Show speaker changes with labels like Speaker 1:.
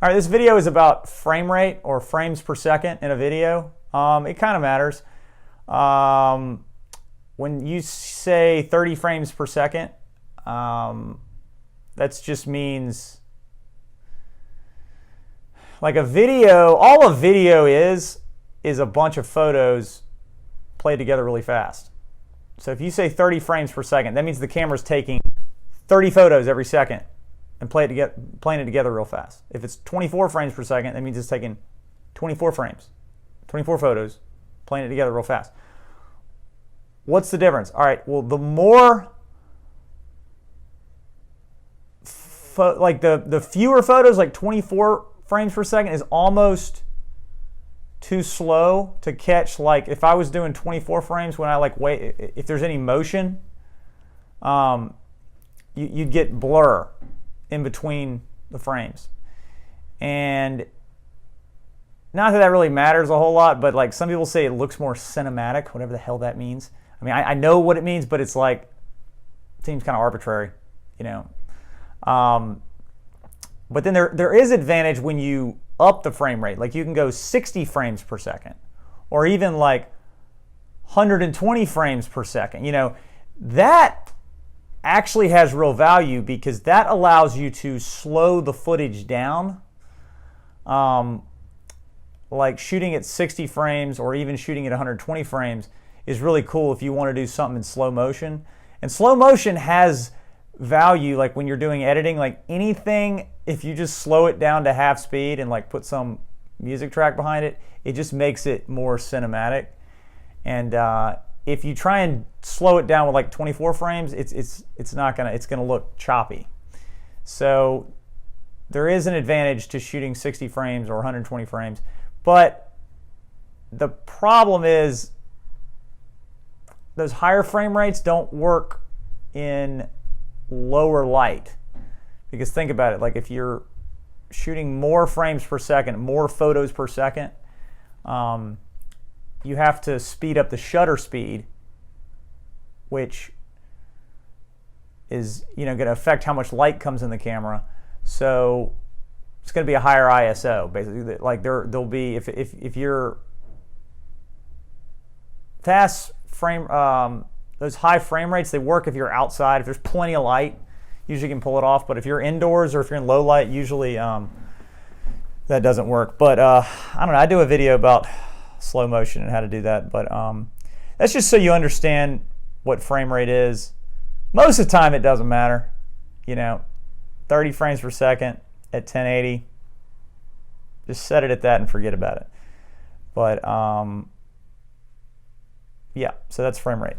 Speaker 1: All right, this video is about frame rate or frames per second in a video. It kind of matters. When you say 30 frames per second, that just means like a video, all a video is a bunch of photos played together really fast. So if you say 30 frames per second, that means the camera's taking 30 photos every second and playing it together real fast. If it's 24 frames per second, that means it's taking 24 frames, 24 photos, playing it together real fast. What's the difference? All right, well, the more, like the fewer photos, like 24 frames per second is almost too slow to catch. Like if I was doing 24 frames when I wait, if there's any motion, you'd get blur in between the frames. And not that really matters a whole lot, but like some people say it looks more cinematic, whatever the hell that means. I mean, I know what it means, but it's like, it seems kind of arbitrary, you know. But then there is advantage when you up the frame rate. Like you can go 60 frames per second, or even like 120 frames per second. You know, that actually has real value because that allows you to slow the footage down. Like shooting at 60 frames or even shooting at 120 frames is really cool if you want to do something in slow motion. And slow motion has value, like when you're doing editing, like anything, if you just slow it down to half speed and like put some music track behind it, it just makes it more cinematic. And if you try and slow it down with like 24 frames, it's gonna look choppy. So there is an advantage to shooting 60 frames or 120 frames, but the problem is those higher frame rates don't work in lower light. Because think about it, like if you're shooting more frames per second, more photos per second, you have to speed up the shutter speed, which is, you know, going to affect how much light comes in the camera. So it's going to be a higher ISO, basically. Like there'll be, if you're fast frame, those high frame rates, they work if you're outside. If there's plenty of light, usually you can pull it off. But if you're indoors or if you're in low light, usually that doesn't work. But I don't know, I do a video about slow motion and how to do that. But that's just so you understand what frame rate is. Most of the time it doesn't matter. You know, 30 frames per second at 1080, just set it at that and forget about it. But yeah, so that's frame rate.